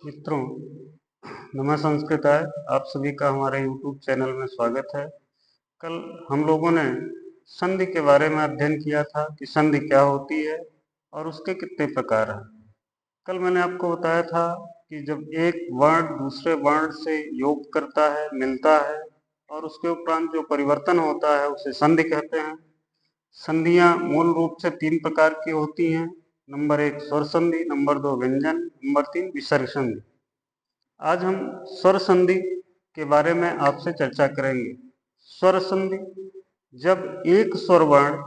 मित्रों, नमः संस्कृताय। आप सभी का हमारे YouTube चैनल में स्वागत है। कल हम लोगों ने संधि के बारे में अध्ययन किया था कि संधि क्या होती है और उसके कितने प्रकार हैं। कल मैंने आपको बताया था कि जब एक वर्ण दूसरे वर्ण से योग करता है, मिलता है और उसके उपरांत जो परिवर्तन होता है उसे संधि कहते हैं। संधियां मूल रूप से 3 प्रकार की होती हैं। नंबर 1 स्वर संधि, नंबर 2 व्यंजन, नंबर 3 विसर्ग संधि। आज हम स्वर संधि के बारे में आपसे चर्चा करेंगे। स्वर संधि जब एक स्वर वर्ण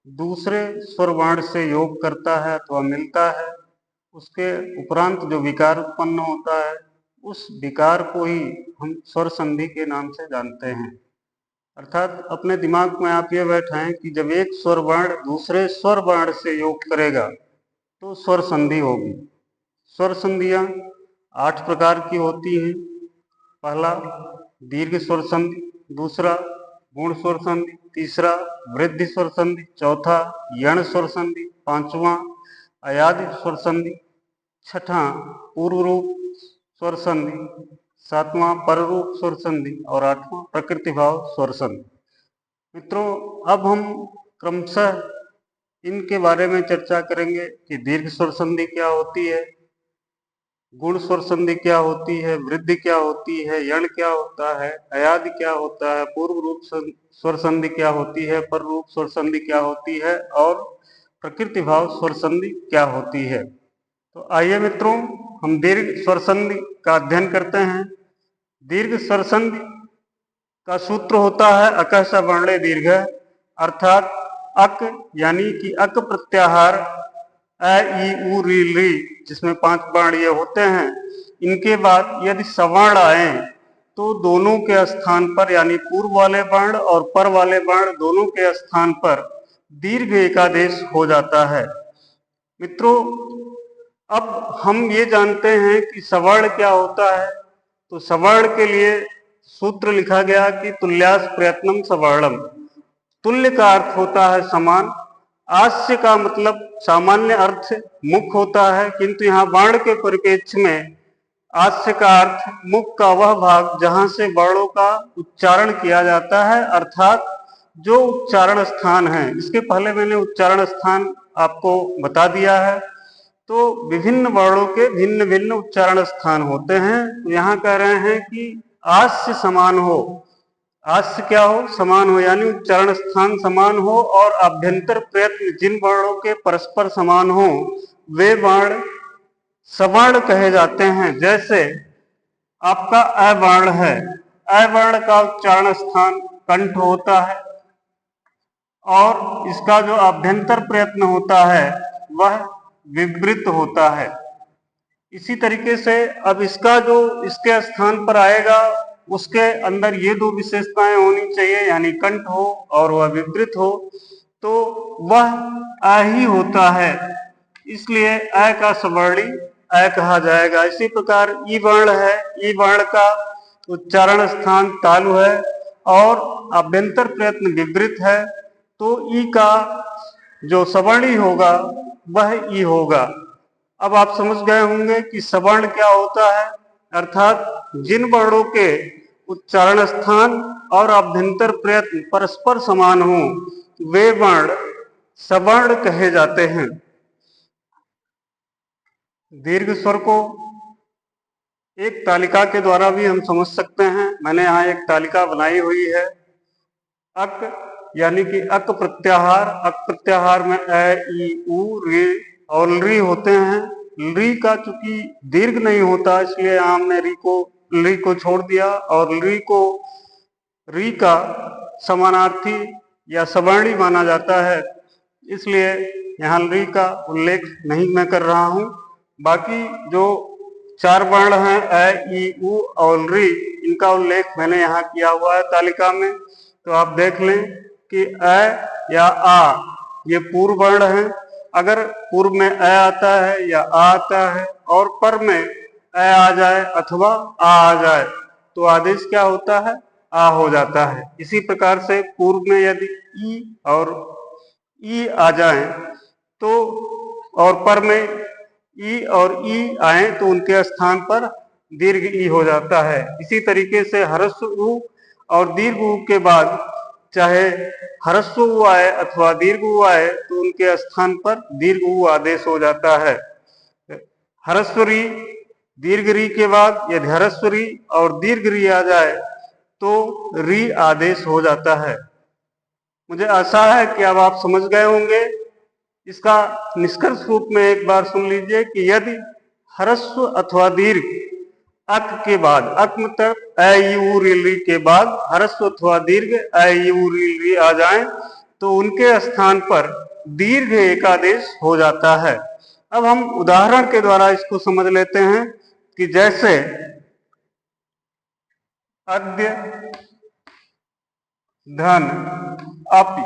दूसरे स्वर वर्ण से योग करता है अथवा मिलता है, उसके उपरांत जो विकार उत्पन्न होता है उस विकार को ही हम स्वर संधि के नाम से जानते हैं। अर्थात अपने दिमाग में आप ये बैठाएं कि जब एक स्वर वर्ण दूसरे स्वर वर्ण से योग करेगा तो स्वर संधि होगी। स्वर संधियां 8 प्रकार की होती हैं। पहला दीर्घ स्वर संधि, दूसरा गुण स्वर संधि, तीसरा वृद्धि स्वर संधि, चौथा यण स्वर संधि, पांचवा अयादि स्वर संधि, छठा पूर्व रूप स्वर संधि, सातवां पर रूप स्वर संधि और आठवां प्रकृति भाव स्वर संधि। मित्रों, अब हम क्रमशः इनके बारे में चर्चा करेंगे कि दीर्घ स्वर संधि क्या होती है, गुण स्वर संधि क्या होती है, वृद्धि क्या होती है, यण क्या होता है, अयादि क्या होता है, पूर्व रूप स्वर संधि क्या होती है, पर रूप स्वर संधि क्या होती है और प्रकृति भाव स्वर संधि क्या होती है। तो आइए मित्रों, हम दीर्घ स्वर संधि का अध्ययन करते हैं। दीर्घ स्वर संधि का सूत्र होता है अकः स वर्णे दीर्घ, अर्थात अक यानी कि अक प्रत्याहार अ ई उ री ली, जिसमें 5 वर्ण ये होते हैं, इनके बाद यदि सवर्ण आए तो दोनों के स्थान पर यानी पूर्व वाले वर्ण और पर वाले वर्ण दोनों के स्थान पर दीर्घ एकादेश हो जाता है। मित्रों, अब हम ये जानते हैं कि सवर्ण क्या होता है। तो सवर्ण के लिए सूत्र लिखा गया कि तुल्यास प्रयत्नम सवर्णम। तुल्य का अर्थ होता है समान, आस्य का मतलब सामान्य अर्थ मुख होता है, किंतु यहाँ वर्ण के परिप्रेक्ष्य में आस्य का अर्थ मुख का वह भाग जहां से वर्णों का उच्चारण किया जाता है, अर्थात जो उच्चारण स्थान है। इसके पहले मैंने उच्चारण स्थान आपको बता दिया है। तो विभिन्न वर्णों के भिन्न भिन्न उच्चारण स्थान होते हैं। तो यहाँ कह रहे हैं कि आस्य समान हो, आस्य क्या हो, समान हो, यानी उच्चारण स्थान समान हो और आभ्यंतर प्रयत्न जिन वर्णों के परस्पर समान हो वे वर्ण सवर्ण कहे जाते हैं। जैसे आपका अ वर्ण है, अ वर्ण का उच्चारण स्थान कंठ होता है और इसका जो आभ्यंतर प्रयत्न होता है वह विवृत होता है। इसी तरीके से अब इसका जो इसके स्थान पर आएगा उसके अंदर ये 2 विशेषताएं होनी चाहिए, यानी कंठ हो और वह विवृत हो, तो वह अ ही होता है, इसलिए अ का सवर्णी अ कहा जाएगा। इसी प्रकार ई वर्ण है, ई वर्ण का उच्चारण स्थान तालु है और आभ्यंतर प्रयत्न विवृत है, तो ई का जो सवर्णी होगा वह ई होगा। अब आप समझ गए होंगे कि सवर्ण क्या होता है, अर्थात जिन वर्णों के उच्चारण स्थान और आभ्यंतर प्रयत्न परस्पर समान हो वे वर्ण सवर्ण कहे जाते हैं। दीर्घ स्वर को एक तालिका के द्वारा भी हम समझ सकते हैं। मैंने यहाँ एक तालिका बनाई हुई है। अक यानी कि अक प्रत्याहार, अक प्रत्याहार में अ ई उ रे और री होते हैं। री का चूंकि दीर्घ नहीं होता इसलिए हमने री को छोड़ दिया और री का समानार्थी या सवर्णी माना जाता है, इसलिए यहाँ री का उल्लेख नहीं मैं कर रहा हूं। बाकी जो 4 वर्ण हैं अ ई उ और री, इनका उल्लेख मैंने यहाँ किया हुआ है तालिका में। तो आप देख लें कि अ या आ ये पूर्व वर्ण है। अगर पूर्व में अ आता है या आ आता है और पर में अ आ जाए अथवा आ जाए तो आदेश क्या होता है, आ हो जाता है। इसी प्रकार से पूर्व में यदि ई और ई आ जाए तो और पर में ई और ई आए तो उनके स्थान पर दीर्घ ई हो जाता है। इसी तरीके से ह्रस्व उ और दीर्घ उ के बाद चाहे ह्रस्व उ आए अथवा दीर्घ उ आए तो उनके स्थान पर दीर्घ उ आदेश हो जाता है। ह्रस्व री दीर्घ री के बाद यदि ह्रस्व री और दीर्घ री आ जाए तो री आदेश हो जाता है। मुझे आशा है कि अब आप समझ गए होंगे। इसका निष्कर्ष रूप में एक बार सुन लीजिए कि यदि ह्रस्व अथवा दीर्घ अक के बाद, अक मतलब अ ई उ रील री के बाद ह्रस्व अथवा दीर्घ अ ई उ रील री आ जाए तो उनके स्थान पर दीर्घ एकादेश हो जाता है। अब हम उदाहरण के द्वारा इसको समझ लेते हैं कि जैसे अद्य धन अपि।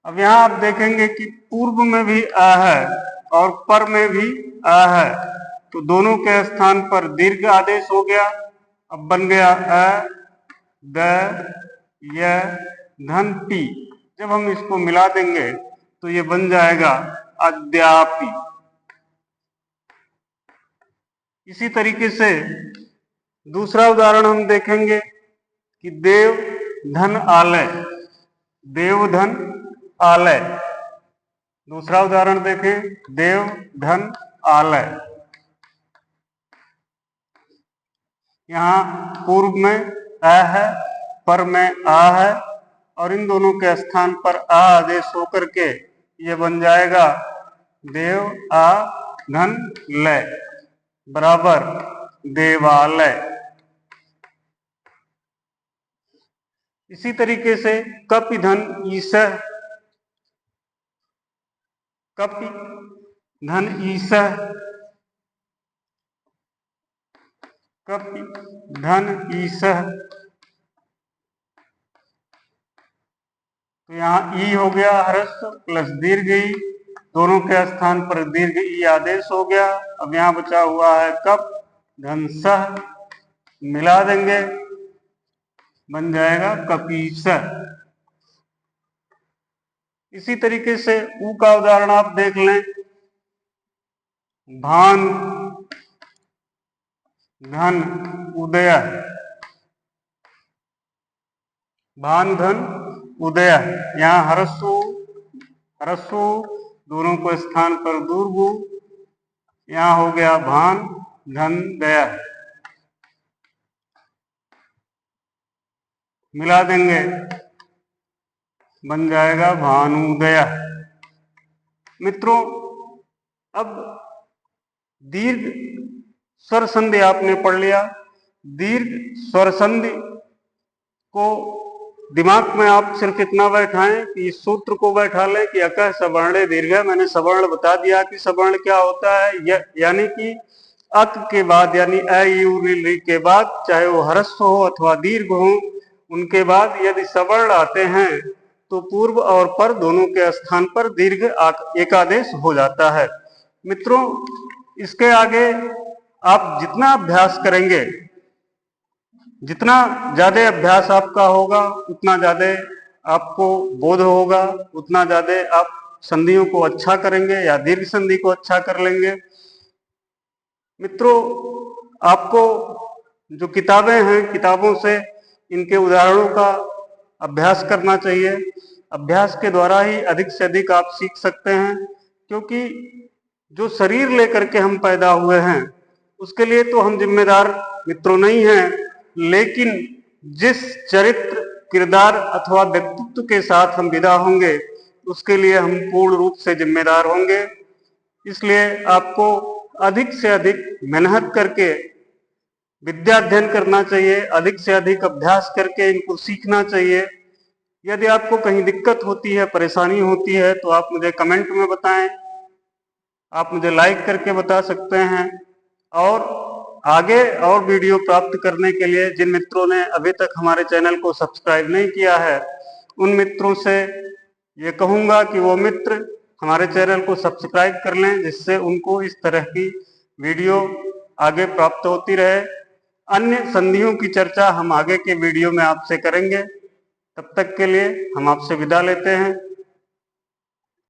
अब यहां आप देखेंगे कि पूर्व में भी आ है और पर में भी आ है, तो दोनों के स्थान पर दीर्घ आदेश हो गया। अब बन गया अ द य धन पी। जब हम इसको मिला देंगे तो ये बन जाएगा अद्यापि। इसी तरीके से दूसरा उदाहरण हम देखेंगे कि देव धन आलय, देव धन आलय। दूसरा उदाहरण देखें, देव धन आलय। यहां पूर्व में अ है, पर में आ है और इन दोनों के स्थान पर आ आदेश होकर के ये बन जाएगा देव आ धन लय बराबर देवालय। इसी तरीके से कपि धन ईश, कपि धन ईश, कपि धन ईश। तो यहाँ ई हो गया ह्रस्व प्लस दीर्घ ई, दोनों के स्थान पर दीर्घ ई आदेश हो गया। अब यहाँ बचा हुआ है कप धन सह, मिला देंगे बन जाएगा कपीस। इसी तरीके से ऊ का उदाहरण आप देख लें, भान धन उदय, भान धन उदय। यहाँ ह्रस्व दोनों को स्थान पर दूर्गु, यहाँ हो गया भान धन दया, मिला देंगे बन जाएगा भानुदया। मित्रों, अब दीर्घ स्वर संधि आपने पढ़ लिया। दीर्घ स्वर संधि को दिमाग में आप सिर्फ इतना बैठाएं कि इस सूत्र को बैठा लें कि अकः सवर्णे दीर्घ। मैंने सवर्ण बता दिया कि सवर्ण क्या होता है, यानी कि अक के बाद यानी अ ई उ री ली के बाद चाहे वो ह्रस्व हो अथवा दीर्घ हो, उनके बाद यदि सवर्ण आते हैं तो पूर्व और पर दोनों के स्थान पर दीर्घ एकादेश हो जाता है। मित्रों, इसके आगे आप जितना अभ्यास करेंगे, जितना ज्यादा अभ्यास आपका होगा उतना ज्यादा आपको बोध होगा, उतना ज्यादा आप संधियों को अच्छा करेंगे या दीर्घ संधि को अच्छा कर लेंगे। मित्रों, आपको जो किताबें हैं, किताबों से इनके उदाहरणों का अभ्यास करना चाहिए। अभ्यास के द्वारा ही अधिक से अधिक आप सीख सकते हैं, क्योंकि जो शरीर लेकर के हम पैदा हुए हैं उसके लिए तो हम जिम्मेदार मित्रों नहीं हैं, लेकिन जिस चरित्र, किरदार अथवा व्यक्तित्व के साथ हम विदा होंगे उसके लिए हम पूर्ण रूप से जिम्मेदार होंगे। इसलिए आपको अधिक से अधिक मेहनत करके विद्या अध्ययन करना चाहिए, अधिक से अधिक अभ्यास करके इनको सीखना चाहिए। यदि आपको कहीं दिक्कत होती है, परेशानी होती है तो आप मुझे कमेंट में बताएं, आप मुझे लाइक करके बता सकते हैं। और आगे और वीडियो प्राप्त करने के लिए जिन मित्रों ने अभी तक हमारे चैनल को सब्सक्राइब नहीं किया है, उन मित्रों से ये कहूंगा कि वो मित्र हमारे चैनल को सब्सक्राइब कर लें, जिससे उनको इस तरह की वीडियो आगे प्राप्त होती रहे। अन्य संधियों की चर्चा हम आगे के वीडियो में आपसे करेंगे। तब तक के लिए हम आपसे विदा लेते हैं।